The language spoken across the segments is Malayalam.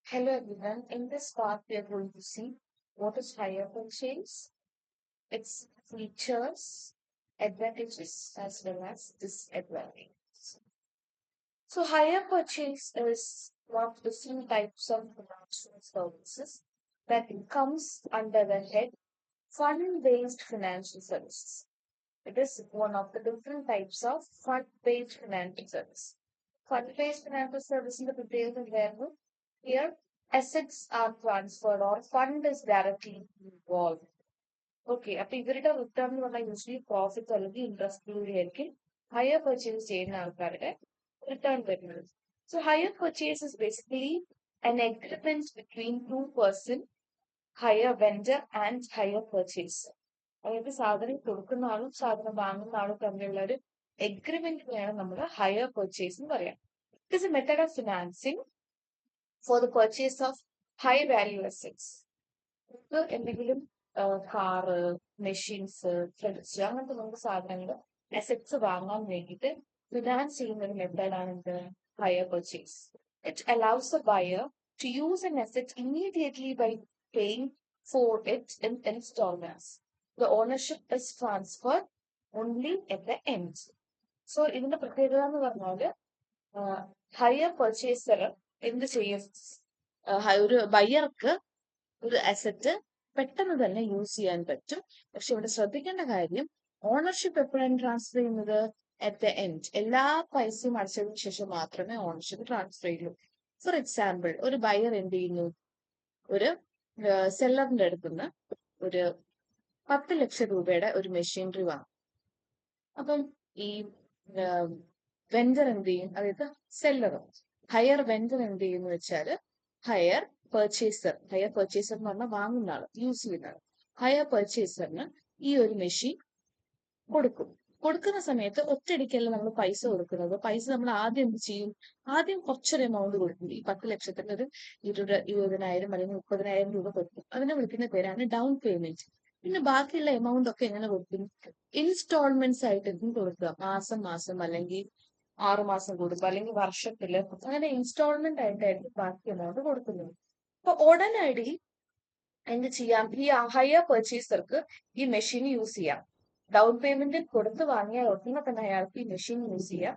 Hello everyone. In this part, we are going to see what is hire purchase, its features, advantages, as well as disadvantages. So, hire purchase is one of the few types of financial services that comes under the head fund-based financial services. It is one of the different types of fund-based financial service. Fund-based financial service in the details is where here assets are transferred or fund is directly involved. Okay അപ്പൊ ഇവരുടെ റിട്ടേൺ എന്ന് പറഞ്ഞാൽ യൂഷ്വലി പ്രോഫിറ്റ് അല്ലെങ്കിൽ ഇൻട്രസ്റ്റ് ആയിരിക്കും ഹയർ പർച്ചേസ് ചെയ്യുന്ന ആൾക്കാരുടെ റിട്ടേൺ വരുന്നത്. So higher purchase is basically an agreement between two person, hire vendor and hire purchase. അതായത് സാധനം കൊടുക്കുന്ന ആളും സാധനം വാങ്ങുന്ന ആളും തമ്മിലുള്ള ഒരു എഗ്രിമെന്റിനെയാണ് നമ്മൾ ഹയർ പർച്ചേസ് എന്ന് പറയാം. It is A method of financing for the purchase of high value assets. നമുക്ക് എന്തെങ്കിലും കാറ്, മെഷീൻസ്, ഫ്രിഡ്ജ് അങ്ങനത്തെ നമുക്ക് സാധനങ്ങൾ അസറ്റ്സ് വാങ്ങാൻ വേണ്ടിയിട്ട് ഫിനാൻസ് ചെയ്യുന്ന ഒരു മെത്തേഡാണ് എന്ത് hire purchase. It allows a buyer to use an asset immediately by paying for it in instalments. The ownership is transfer only at the end. So ഇതിന്റെ പ്രത്യേകത എന്ന് പറഞ്ഞാല് ഹയർ പർച്ചേസർ എന്ത് ചെയ്യും, ഒരു ബയ്യർക്ക് ഒരു അസറ്റ് പെട്ടെന്ന് തന്നെ യൂസ് ചെയ്യാൻ പറ്റും. പക്ഷെ ഇവിടെ ശ്രദ്ധിക്കേണ്ട കാര്യം, ഓണർഷിപ്പ് എപ്പോഴാണ് ട്രാൻസ്ഫർ ചെയ്യുന്നത്? At the end. എല്ലാ പൈസയും അടച്ചതിന് ശേഷം മാത്രമേ ഓണർഷിപ്പ് ട്രാൻസ്ഫർ ചെയ്യൂ. ഫോർ എക്സാമ്പിൾ, ഒരു ബയർ എന്ത് ചെയ്യുന്നു, ഒരു സെല്ലറിന്റെ അടുത്തുനിന്ന് ഒരു 10 ലക്ഷം രൂപയുടെ ഒരു മെഷീനറി വാങ്ങും. അപ്പം ഈ വെൻഡർ എന്ത് ചെയ്യും, അതായത് സെല്ലർ, ഹയർ വെൻഡർ എന്ത് ചെയ്യുന്നു വെച്ചാൽ ഹയർ പർച്ചേസർ എന്ന് പറഞ്ഞാൽ വാങ്ങുന്ന ആള്, യൂസ് ചെയ്യുന്ന ആള്, ഹയർ പർച്ചേസറിന് ഈ ഒരു മെഷീൻ കൊടുക്കും. കൊടുക്കുന്ന സമയത്ത് ഒറ്റയടിക്കല്ല നമ്മൾ പൈസ കൊടുക്കുന്നത്. പൈസ നമ്മൾ ആദ്യം എന്ത് ചെയ്യും, ആദ്യം കുറച്ചൊരു എമൗണ്ട് കൊടുക്കും. ഈ 10 ലക്ഷത്തിന്റെ ഒരു 20,000 അല്ലെങ്കിൽ 30,000 രൂപ കൊടുക്കും. അതിനെ വിളിക്കുന്ന പേരാണ് ഡൗൺ പേയ്മെന്റ്. പിന്നെ ബാക്കിയുള്ള എമൗണ്ട് ഒക്കെ എങ്ങനെ കൊടുക്കും, ഇൻസ്റ്റാൾമെന്റ്സ് ആയിട്ടായിരിക്കും കൊടുക്കുക. മാസം മാസം അല്ലെങ്കിൽ 6 മാസം കൂടുമ്പോൾ അല്ലെങ്കിൽ വർഷത്തില് അങ്ങനെ ഇൻസ്റ്റാൾമെന്റ് ആയിട്ടായിരിക്കും ബാക്കി എമൗണ്ട് കൊടുക്കുന്നത്. അപ്പൊ ഉടനടി എന്ത് ചെയ്യാം, ഈ ഹയർ പർച്ചേസർക്ക് ഈ മെഷീൻ യൂസ് ചെയ്യാം. ഡൗൺ പേയ്മെന്റ് കൊടുത്ത് വാങ്ങിയാൽ ഉടനെ തന്നെ അയാൾക്ക് ഈ മെഷീൻ യൂസ് ചെയ്യാം.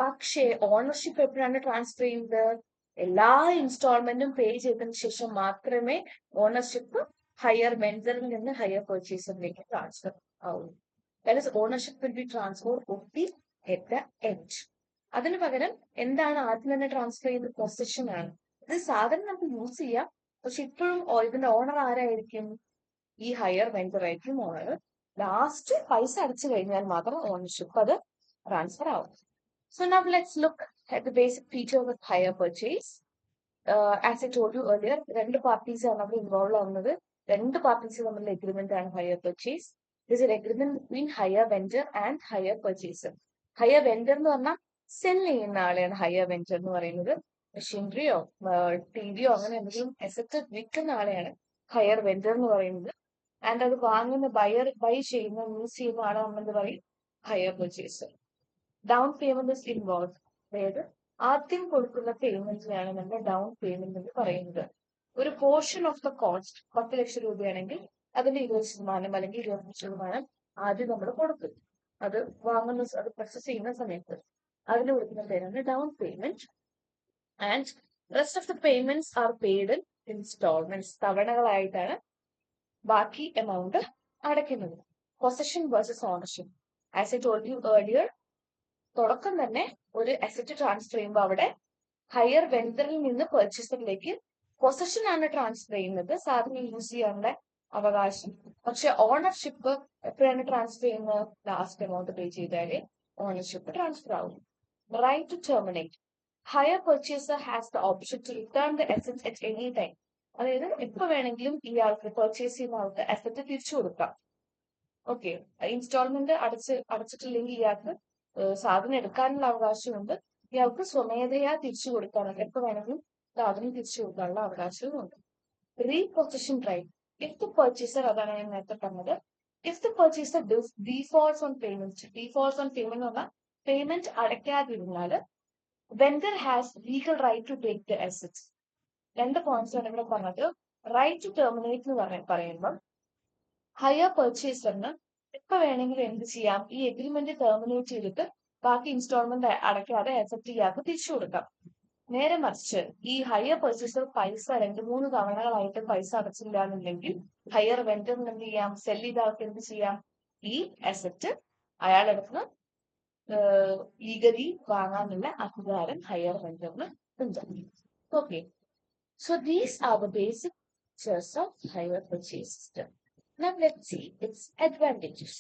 പക്ഷേ ഓണർഷിപ്പ് എപ്പോഴാണ് ട്രാൻസ്ഫർ ചെയ്യുന്നത്? എല്ലാ ഇൻസ്റ്റാൾമെന്റും പേ ചെയ്തതിനു ശേഷം മാത്രമേ ഓണർഷിപ്പ് ഹയർ വെൻഡറിൽ നിന്ന് ഹയർ പർച്ചേസറിലേക്ക് ട്രാൻസ്ഫർ ആവുള്ളൂ. That is ownership will be transfer only at the end. അതിന് പകരം എന്താണ് ആദ്യം തന്നെ ട്രാൻസ്ഫർ ചെയ്യുന്നത്? പൊസിഷൻ ആണ്. ഇത് സാധനം നമുക്ക് യൂസ് ചെയ്യാം, പക്ഷെ ഇപ്പോഴും ഇതിന്റെ ഓണർ ആരായിരിക്കും? ഈ ഹയർ വെൻഡർ ആയിരിക്കും ഓണർ. ലാസ്റ്റ് പൈസ അടച്ചു കഴിഞ്ഞാൽ മാത്രം ഓണർഷിപ്പ് അത് ട്രാൻസ്ഫർ ആവും. So now let's look at the basic feature of higher purchase. As I told you earlier, രണ്ട് പാർട്ടീസ് ആണ് നമ്മൾ ഇൻവോൾവ് ആവുന്നത്. രണ്ട് പാർട്ടീസ് തമ്മിലുള്ള എഗ്രിമെന്റ് ആണ് higher purchase. This is agreement between higher vendor and higher purchaser. Higher vendor എന്ന് പറഞ്ഞാൽ സെൽ ചെയ്യുന്ന ആളെയാണ് ഹയർ വെൻഡർ എന്ന് പറയുന്നത്. മെഷീനറിയോ ടിവിയോ അങ്ങനെ എന്തെങ്കിലും അസറ്റ് വിൽക്കുന്ന ആളെയാണ് ഹയർ വെൻഡർ എന്ന് പറയുന്നത്. ആൻഡ് അത് വാങ്ങുന്ന ബൈ ചെയ്യുന്ന യൂസ് ചെയ്യുന്ന ആളെ നമ്മൾ എന്ത് പറയും? Higher purchaser. Down payment is involve. അതായത് ആദ്യം കൊടുക്കുന്ന പേയ്മെന്റിനാണ് നമ്മൾ ഡൗൺ പേയ്മെന്റ് എന്ന് പറയുന്നത്. ഒരു പോർഷൻ ഓഫ് ദ കോസ്റ്റ് 10 ലക്ഷം രൂപയാണെങ്കിൽ അതിന്റെ 20% അല്ലെങ്കിൽ 25% ആദ്യം നമ്മൾ കൊടുക്കും. അത് അത് പ്രൊസസ് ചെയ്യുന്ന സമയത്ത് അതിന് കൊടുക്കുന്ന പേരാണ് down payment. And rest of the payments are paid in instalments. തവണകളായിട്ടാണ് ബാക്കി എമൗണ്ട് അടയ്ക്കുന്നത്. Possession versus ownership. As I told you earlier, തുടക്കം തന്നെ ഒരു അസറ്റ് ട്രാൻസ്ഫർ ചെയ്യുമ്പോൾ അവിടെ ഹയർ വെൻഡറിൽ നിന്ന് പർച്ചേസറിലേക്ക് പൊസഷൻ ആണ് ട്രാൻസ്ഫർ ചെയ്യുന്നത്, സാധനം യൂസ് ചെയ്യാനുള്ള അവകാശം. പക്ഷെ ഓണർഷിപ്പ് എപ്പോഴാണ് ട്രാൻസ്ഫർ ചെയ്യുന്നത്? ലാസ്റ്റ് എമൗണ്ട് പേ ചെയ്താലേ ഓണർഷിപ്പ് ട്രാൻസ്ഫർ ആവും. Right to terminate. Hire purchaser has the option to return the asset at any time. അതായത് എപ്പോ വേണമെങ്കിലും ഇയാൾക്ക് പർച്ചേസ് ചെയ്യുന്ന ആൾക്ക് അസറ്റ് തിരിച്ചു കൊടുക്കാം. ഓക്കെ, ഇൻസ്റ്റാൾമെന്റ് അടച്ചിട്ടില്ലെങ്കിൽ ഇയാൾക്ക് സാധനം എടുക്കാനുള്ള അവകാശമുണ്ട്. ഇയാൾക്ക് സ്വമേധയാ തിരിച്ചു കൊടുക്കാനുള്ള, എപ്പോ വേണമെങ്കിലും സാധനം തിരിച്ചു കൊടുക്കാനുള്ള അവകാശവുമുണ്ട്. Repossession right. If the purchaser, അതാണ് ഞാൻ നേരത്തെ പറഞ്ഞത്, if the purchaser defaults on payment. Defaults on payment എന്ന് പറഞ്ഞാൽ പേയ്മെന്റ് അടയ്ക്കാതിരുന്നാൽ vendor has legal right to take the assets. രണ്ട് പോയിന്റ്സ് ആണ് ഇവിടെ പറഞ്ഞത്. റൈറ്റ് ടു ടെർമിനേറ്റ് എന്ന് പറയുമ്പോൾ ഹയർ പർച്ചേസറിന് എപ്പോ വേണമെങ്കിലും എന്ത് ചെയ്യാം, ഈ എഗ്രിമെന്റ് ടെർമിനേറ്റ് ചെയ്തിട്ട് ബാക്കി ഇൻസ്റ്റാൾമെന്റ് അടയ്ക്കാതെ അക്സെപ്റ്റ് ചെയ്യാതെ തിരിച്ചു കൊടുക്കാം. നേരെ മറിച്ച് ഈ ഹയർ പർച്ചേസർ പൈസ 2-3 തവണകളായിട്ട് പൈസ അടച്ചില്ല എന്നുണ്ടെങ്കിൽ ഹയർ വെൻഡറിന് എന്ത് ചെയ്യാം, സെൽ ചെയ്ത ആൾക്ക് എന്ത് ചെയ്യാം, ഈ അസറ്റ് അയാളെടുത്ത് ലീഗലി വാങ്ങാനുള്ള അധികാരം ഹയർ വെൻഡറിന് ഉണ്ട്. Okay, so these are the basic features of hire purchase system. Now let's see its advantages.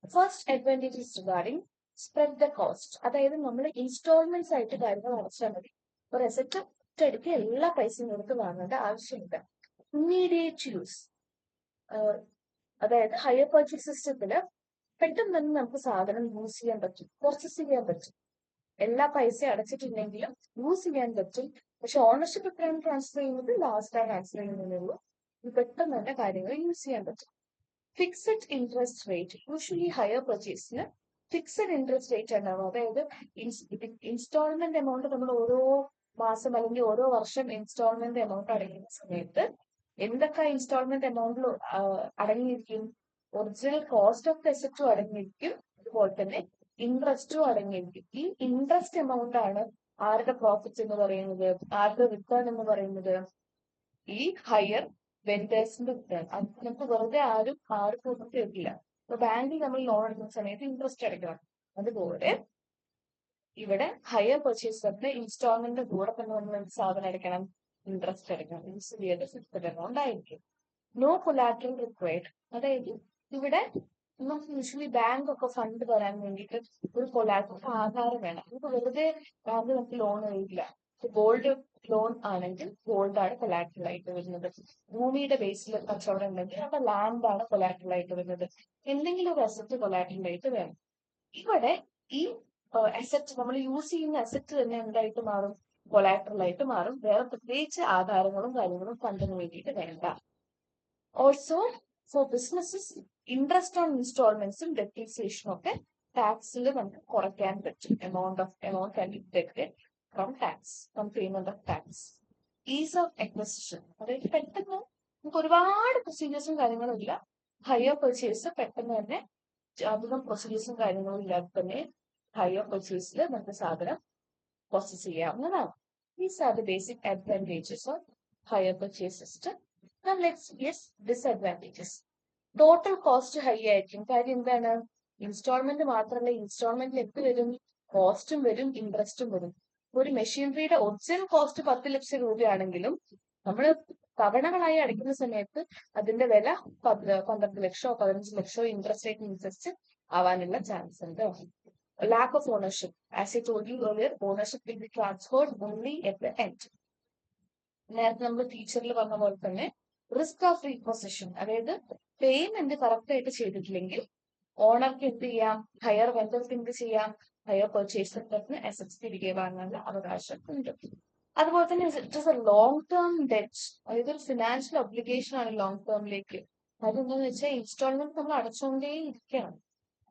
First advantage is regarding spread the cost. അതായത് നമ്മൾ ഇൻസ്റ്റാൾമെന്റ്സ് ആയിട്ട് കാര്യങ്ങൾ അടച്ചാൽ മതി. ഒരു അസറ്റ് ഒറ്റയടിക്ക് എല്ലാ പൈസയും കൊടുത്ത് വാങ്ങേണ്ട ആവശ്യമില്ല. ഇമ്മീഡിയറ്റ് യൂസ്, അതായത് ഹയർ പർച്ചേസ് സിസ്റ്റത്തില് പെട്ടെന്ന് തന്നെ നമുക്ക് സാധനം യൂസ് ചെയ്യാൻ പറ്റും, പർച്ചേസ് ചെയ്യാൻ പറ്റും. എല്ലാ പൈസയും അടച്ചിട്ടുണ്ടെങ്കിലും യൂസ് ചെയ്യാൻ പറ്റും. പക്ഷെ ഓണർഷിപ്പ് എത്രയാണ് ട്രാൻസ്ഫർ ചെയ്യുന്നത്, ലാസ്റ്റാണ് ട്രാൻസ്ഫർ ചെയ്യുന്നതേ ഉള്ളൂ. പെട്ടെന്ന് തന്നെ കാര്യങ്ങൾ യൂസ് ചെയ്യാൻ പറ്റും. Fixed interest rate, usually hire പർച്ചേസിന് ഫിക്സഡ് ഇൻട്രസ്റ്റ് റേറ്റ് ഉണ്ടാവും. അതായത് ഇൻസ്റ്റാൾമെന്റ് എമൗണ്ട് നമ്മൾ ഓരോ മാസം അല്ലെങ്കിൽ ഓരോ വർഷം ഇൻസ്റ്റാൾമെന്റ് എമൗണ്ട് അടയ്ക്കുന്ന സമയത്ത് എന്തൊക്കെ ഇൻസ്റ്റാൾമെന്റ് എമൗണ്ടിൽ അടങ്ങിയിരിക്കും, ഒറിജിനൽ കോസ്റ്റ് ഓഫ് ദ അസറ്റും അടങ്ങിയിരിക്കും, അതുപോലെ തന്നെ ഇൻട്രസ്റ്റും അടങ്ങിയിരിക്കും. ഈ ഇൻട്രസ്റ്റ് എമൗണ്ട് ആണ് ആരുടെ പ്രോഫിറ്റ് എന്ന് പറയുന്നത്, ആരുടെ റിട്ടേൺ എന്ന് പറയുന്നത്, ഈ ഹയർ വെൻഡേഴ്സിന്റെ റിട്ടേൺ. അത് നമുക്ക് വെറുതെ ആർക്കും ഒന്നും തരില്ല. ഇപ്പൊ ബാങ്കിൽ നമ്മൾ ലോൺ എടുക്കുന്ന സമയത്ത് ഇൻട്രസ്റ്റ് അടയ്ക്കണം. അതുപോലെ ഇവിടെ ഹയർ പർച്ചേസറിന്റെ ഇൻസ്റ്റാൾമെന്റ് കൂടെ തന്നെ നമ്മൾ സാധനം അടയ്ക്കണം, ഇൻട്രസ്റ്റ് അടയ്ക്കണം. ഇത് ഫിക്സഡ് എമൗണ്ട് ആയിരിക്കും. നോ കൊലാറ്ററൽ റിക്വയർഡ്, അതായത് ഇവിടെ നമുക്ക് യൂഷ്വലി ബാങ്ക് ഒക്കെ ഫണ്ട് തരാൻ വേണ്ടിയിട്ട് ഒരു കൊലാറ്ററൽ ആധാരം വേണം. നമുക്ക് വെറുതെ ബാങ്ക് നമുക്ക് ലോൺ തരില്ല. ഗോൾഡ് ലോൺ ആണെങ്കിൽ ഗോൾഡ് ആണ് കൊലാറ്ററൽ ആയിട്ട് വരുന്നത്. ഭൂമിയുടെ ബേസിൽ കച്ചവടം ഉണ്ടെങ്കിൽ അവിടെ ലാൻഡ് ആണ് കൊലാറ്ററൽ ആയിട്ട് വരുന്നത്. എന്തെങ്കിലും ഒരു അസറ്റ് കൊലാറ്ററൽ ആയിട്ട് വേണം. ഇവിടെ ഈ അസറ്റ് നമ്മൾ യൂസ് ചെയ്യുന്ന അസറ്റ് തന്നെ എന്തായിട്ട് മാറും, കൊലാറ്ററൽ ആയിട്ട് മാറും. വേറെ പ്രത്യേകിച്ച് ആധാരങ്ങളും കാര്യങ്ങളും ഫണ്ടിന് വേണ്ടിയിട്ട് വേണ്ട. Also for businesses interest on ഇൻസ്റ്റാൾമെന്റ്സും ഡെപ്രീസിയേഷനും ഒക്കെ ടാക്സിൽ നമുക്ക് കുറയ്ക്കാൻ പറ്റും. Amount can be deducted from tax, from payment of tax. Ease of acquisition, അതായത് പെട്ടെന്ന് നമുക്ക് ഒരുപാട് പ്രൊസീജിയേഴ്സും കാര്യങ്ങളും ഇല്ല. ഹയർ പർച്ചേസ് പെട്ടെന്ന് തന്നെ അധികം പ്രൊസീജിയേഴ്സും കാര്യങ്ങളും ഇല്ലാതെ തന്നെ ഹയർ പർച്ചേസിൽ നമുക്ക് സാധനം പ്രോസസ് ചെയ്യാവുന്നതാണ്. These are the basic advantages of hire purchase system. Now let's guess disadvantages. Total cost high ആയിരിക്കും. കാര്യം എന്താണ്, ഇൻസ്റ്റാൾമെന്റ് മാത്രമല്ല, ഇൻസ്റ്റാൾമെന്റിൽ എത്ര വരും, കോസ്റ്റും വരും, ഇൻട്രസ്റ്റും വരും. ഒരു മെഷീനറിയുടെ ഒറിജിനൽ കോസ്റ്റ് 10 ലക്ഷം രൂപയാണെങ്കിലും നമ്മൾ തവണകളായി അടയ്ക്കുന്ന സമയത്ത് അതിന്റെ വില 12 ലക്ഷമോ 15 ലക്ഷമോ ഇൻട്രസ്റ്റ് റേറ്റ് അനുസരിച്ച് ആവാനുള്ള ചാൻസ് ഉണ്ട്. Lack of ownership, as I told you earlier, ownership will be transferred only at the end. നേരത്തെ നമ്മൾ ടീച്ചറിൽ പറഞ്ഞ പോലെ തന്നെ റിസ്ക് ഓഫ് റീപൊസിഷൻ, അതായത് പേയ്മെന്റ് കറക്റ്റ് ആയിട്ട് ചെയ്തിട്ടില്ലെങ്കിൽ ഓണർക്ക് എന്ത് ചെയ്യാം, ഹയർ വെൻഡർക്ക് എന്ത് ചെയ്യാം, ഹയർ പർച്ചേസറിന് അസറ്റ്സ് തിരികെ വാങ്ങാനുള്ള അവകാശം ഉണ്ട്. അതുപോലെ തന്നെ it is A long term debt, അതായത് ഒരു ഫിനാൻഷ്യൽ ഒബ്ലിഗേഷൻ ആണ് ലോങ് ടേമിലേക്ക്. അതെന്താണെന്ന് വെച്ചാൽ ഇൻസ്റ്റാൾമെന്റ് നമ്മൾ അടച്ചുകൊണ്ടേ ഇരിക്കണം.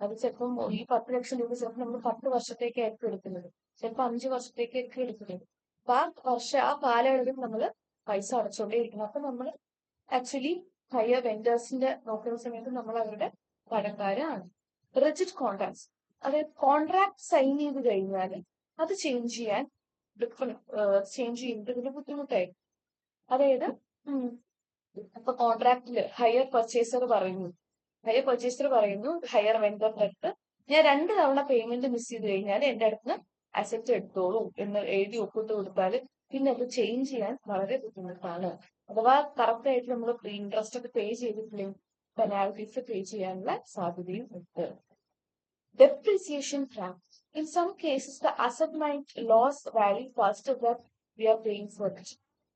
അത് ചിലപ്പം ഈ 10 ലക്ഷം രൂപ ചിലപ്പോൾ നമ്മൾ 10 വർഷത്തേക്കായിരിക്കും എടുക്കുന്നത്, ചിലപ്പോൾ 5 വർഷത്തേക്കായിരിക്കും എടുക്കുന്നത്. അപ്പൊ ആ കാലയളവിൽ നമ്മൾ പൈസ അടച്ചുകൊണ്ടേ ഇരിക്കണം. അപ്പൊ നമ്മൾ ആക്ച്വലി ഹയർ വെൻഡേഴ്സിന്റെ നോക്കുന്ന സമയത്ത് നമ്മൾ അവരുടെ കടക്കാരാണ്. റിജിഡ് കോൺട്രാക്ട്സ്, അതായത് കോൺട്രാക്ട് സൈൻ ചെയ്ത് കഴിഞ്ഞാൽ അത് ചേഞ്ച് ചെയ്യുന്നത് ഒരു ബുദ്ധിമുട്ടായിരിക്കും. അതായത് ഇപ്പൊ കോൺട്രാക്റ്റില് ഹയർ പർച്ചേസർ പറയുന്നു ഹയർ വെൻഡറിന്റെ അടുത്ത്, ഞാൻ 2 തവണ പേയ്മെന്റ് മിസ് ചെയ്ത് കഴിഞ്ഞാൽ എന്റെ അടുത്ത് അസറ്റ് എടുത്തോളൂ എന്ന് എഴുതി ഒപ്പിട്ട് കൊടുത്താൽ പിന്നെ അത് ചേഞ്ച് ചെയ്യാൻ വളരെ ബുദ്ധിമുട്ടാണ്. അഥവാ കറക്റ്റ് ആയിട്ട് നമ്മൾ ഇൻട്രസ്റ്റ് ഒക്കെ പേ ചെയ്തിട്ടില്ലെങ്കിൽ പെനാൽറ്റീസ് പേ ചെയ്യാനുള്ള സാധ്യതയും ഉണ്ട്. Depreciation trap. In some cases, the asset might lose value faster than we are paying for it.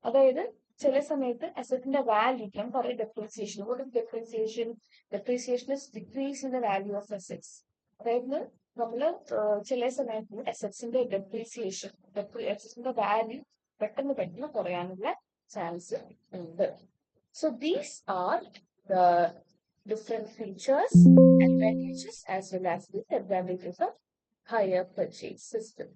അതായത് ചില സമയത്ത് അസറ്റിന്റെ വാല്യൂക്ക് പറയും depreciation. Depreciation is decrease in the value of assets. അതായത് നമ്മള് ചില സമയത്ത് അസറ്റ്സിന്റെ അസറ്റ്സിന്റെ വാല്യൂ പെട്ടെന്ന് കുറയാനുള്ള ചാൻസ് ഉണ്ട്. So these are the different features, advantages as well as disadvantages of hire purchase system.